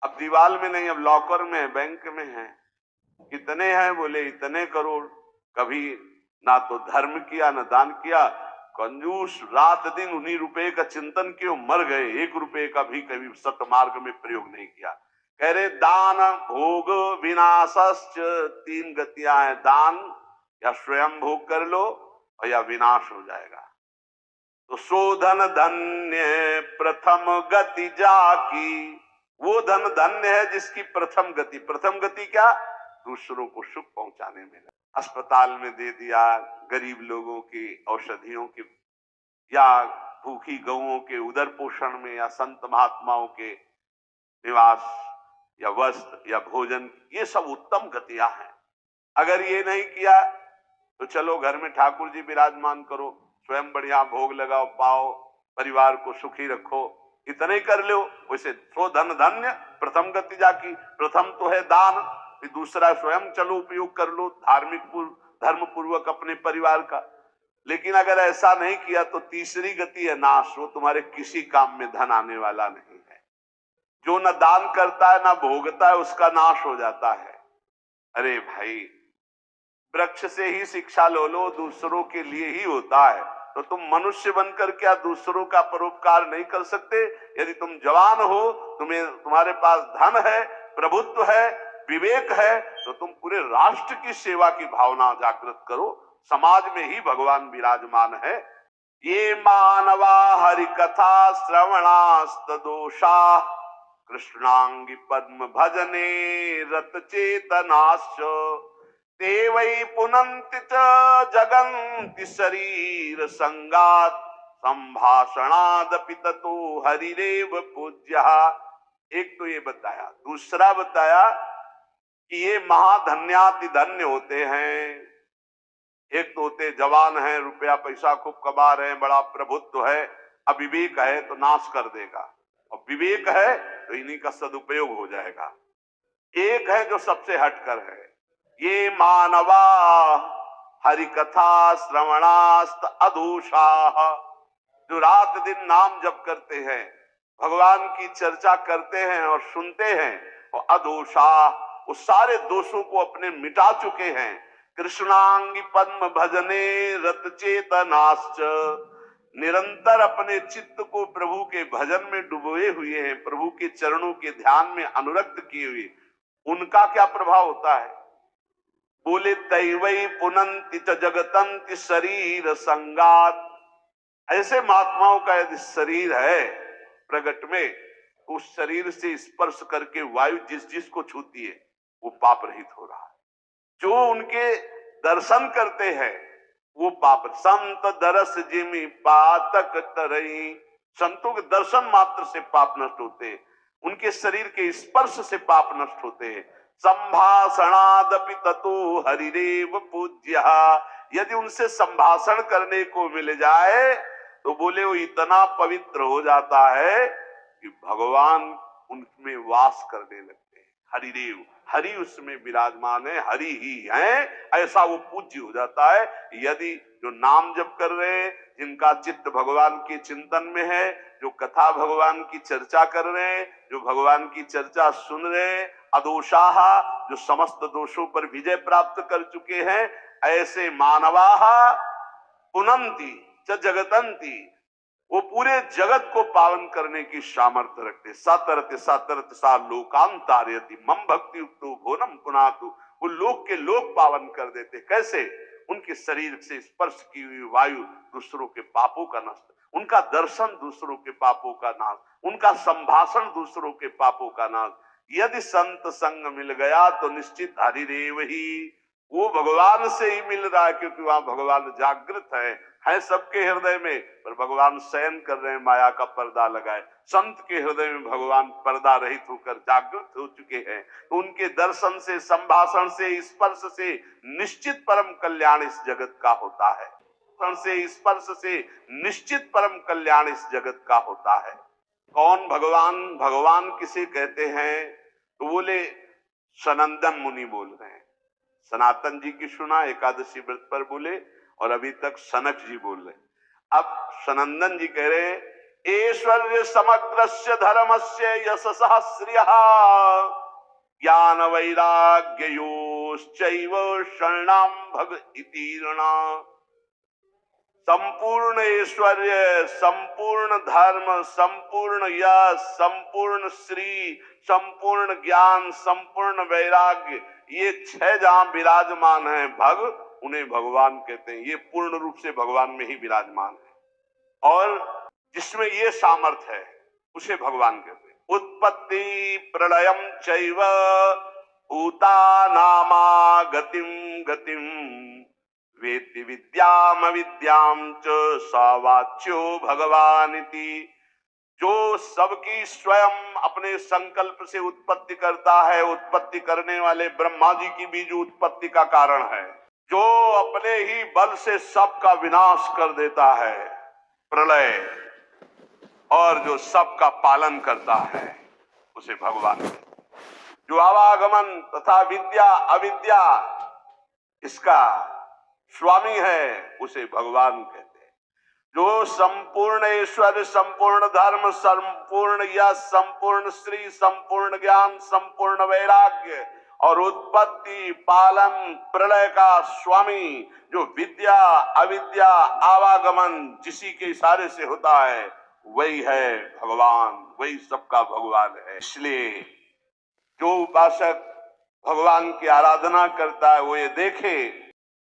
अब दीवाल में नहीं, अब लॉकर में है, बैंक में है। कितने हैं? बोले इतने करोड़। कभी ना तो धर्म किया ना दान किया, कंजूस रात दिन उन्हीं रुपए का चिंतन किए, मर गए। 1 रुपए का भी कभी सतमार्ग में प्रयोग नहीं किया। कह रहे दान भोग विनाशश्च, 3 गतियां हैं। दान या स्वयं भोग कर लो और या विनाश हो जाएगा। तो सो धन धन्य प्रथम गति जाकी, वो धन धन्य है जिसकी प्रथम गति। प्रथम गति क्या? दूसरों को सुख पहुंचाने में। अस्पताल में दे दिया, गरीब लोगों की औषधियों की, या भूखी गौओं के उदर पोषण में, या संत महात्माओं के निवास या वस्त्र या भोजन, ये सब उत्तम गतियां हैं। अगर ये नहीं किया तो चलो घर में ठाकुर जी विराजमान करो, स्वयं बढ़िया भोग लगाओ, पाओ, परिवार को सुखी रखो, इतने कर लो। वैसे सो धन धन्य प्रथम गति जाकी। प्रथम तो है दान, फिर दूसरा स्वयं चलो उपयोग कर लो धर्म पूर्वक अपने परिवार का। लेकिन अगर ऐसा नहीं किया तो तीसरी गति है नाश। वो तुम्हारे किसी काम में धन आने वाला नहीं है। जो न दान करता है न भोगता है, उसका नाश हो जाता है। अरे भाई, वृक्ष से ही शिक्षा लो, दूसरों के लिए ही होता है। तो तुम मनुष्य बनकर क्या दूसरों का परोपकार नहीं कर सकते? यदि तुम जवान हो, तुम्हारे पास धन है, प्रभुत्व है, विवेक है, तो तुम पूरे राष्ट्र की सेवा की भावना जागृत करो। समाज में ही भगवान विराजमान है। ये मानवा हरि कथा श्रवणास्त दोषा, कृष्णांगी पद्म भजने रत चेतनाश्च, ते वै पुनन्ति च जगन्ति शरीर संगात, संभाषणादपि ततो हरिरेव पूज्यः। एक तो ये बताया। दूसरा बताया कि ये महाधन्याति धन्य होते हैं। एक तो होते जवान है, रुपया पैसा खूब कमा रहे हैं, बड़ा प्रभुत्व है, अविवेक है तो नाश कर देगा, और विवेक है तो इन्हीं का सदुपयोग हो जाएगा। एक है जो सबसे हटकर है, ये मानवा हरि कथा श्रवणास्त अधूषा, जो रात दिन नाम जप करते हैं, भगवान की चर्चा करते हैं और सुनते हैं, और अधूषा, वो सारे दोषों को अपने मिटा चुके हैं। कृष्णांगी पद्म भजने रत चेतनाश्च, निरंतर अपने चित्त को प्रभु के भजन में डुबोए हुए हैं, प्रभु के चरणों के ध्यान में अनुरक्त किए हुए। उनका क्या प्रभाव होता है? बोले तैवै पुनन्ति च जगतन्ति शरीर संगात। ऐसे महात्माओं का यदि शरीर है प्रगट में, तो उस शरीर से स्पर्श करके वायु जिस जिस को छूती है वो पाप रहित हो रहा है। जो उनके दर्शन करते हैं वो पाप। संत दरस जिमि पातक तरई, संतों के दर्शन मात्र से पाप नष्ट होते, उनके शरीर के स्पर्श से पाप नष्ट होते। संभाषणादपि ततो हरिरेव पूज्यः, यदि उनसे संभाषण करने को मिल जाए तो बोले वो इतना पवित्र हो जाता है कि भगवान उनमें वास करने लगते हैं। हरिदेव, हरि उसमें विराजमान है, हरि ही है, ऐसा वो पूज्य हो जाता है। यदि जो नाम जप कर रहे हैं, जिनका चित्त भगवान के चिंतन में है, जो कथा भगवान की चर्चा कर रहे हैं, जो भगवान की चर्चा सुन रहे हैं, अदोषाः, जो समस्त दोषों पर विजय प्राप्त कर चुके हैं, ऐसे मानवाः पुनन्ति च जगतन्ति, वो पूरे जगत को पावन करने की सामर्थ्य रखते। सतरत सतरत सा लोकांतारयति मम भक्ति युक्तो भोनम पुनातु, वो लोक के लोक पावन कर देते। कैसे? उनके शरीर से स्पर्श की हुई वायु दूसरों के पापों का नष्ट, उनका दर्शन दूसरों के पापों का नाश, उनका संभाषण दूसरों के पापों का नाश। यदि संत संग मिल गया तो निश्चित हरिदेव ही, वो भगवान से ही मिल रहा है, क्योंकि वहां भगवान जागृत है सबके हृदय में, पर भगवान शयन कर रहे हैं, माया का पर्दा लगाए। संत के हृदय में भगवान पर्दा रहित होकर जागृत हो चुके हैं, तो उनके दर्शन से, संभाषण से, स्पर्श से निश्चित परम कल्याण इस जगत का होता है। से, स्पर्श से निश्चित परम कल्याण इस जगत का होता है। कौन भगवान? भगवान किसे कहते हैं? तो बोले सनंदन मुनि बोल रहे हैं। सनातन जी की सुना एकादशी व्रत पर बोले, और अभी तक सनक जी बोल रहे। अब सनंदन जी कह रहे ऐश्वर्य समग्रस्य धर्मस्य यशसः श्रियः ज्ञान वैराग्ययोश्चैव शरणां भग इति ऋणा। संपूर्ण ऐश्वर्य, संपूर्ण धर्म, संपूर्ण यश, संपूर्ण श्री, संपूर्ण ज्ञान, संपूर्ण वैराग्य, ये 6 जहां विराजमान हैं भग, उन्हें भगवान कहते हैं। ये पूर्ण रूप से भगवान में ही विराजमान है और जिसमें ये सामर्थ्य है उसे भगवान कहते हैं। उत्पत्ति प्रलयम चैव भूतानामा गतिम गतिम वेत्ति विद्याम अविद्याम च सवाच्यो भगवानिति। जो सबकी स्वयं अपने संकल्प से उत्पत्ति करता है, उत्पत्ति करने वाले ब्रह्मा जी की भी जो उत्पत्ति का कारण है, जो अपने ही बल से सबका विनाश कर देता है प्रलय, और जो सबका पालन करता है उसे भगवान कहते हैं। जो आवागमन तथा विद्या अविद्या इसका स्वामी है उसे भगवान कहते हैं। जो संपूर्ण ऐश्वर्य, संपूर्ण धर्म, संपूर्ण यश, संपूर्ण श्री, संपूर्ण ज्ञान, संपूर्ण वैराग्य और उत्पत्ति पालन प्रलय का स्वामी, जो विद्या अविद्या आवागमन जिसी के इशारे से होता है, वही है भगवान, वही सबका भगवान है। इसलिए जो उपासक भगवान की आराधना करता है वो ये देखे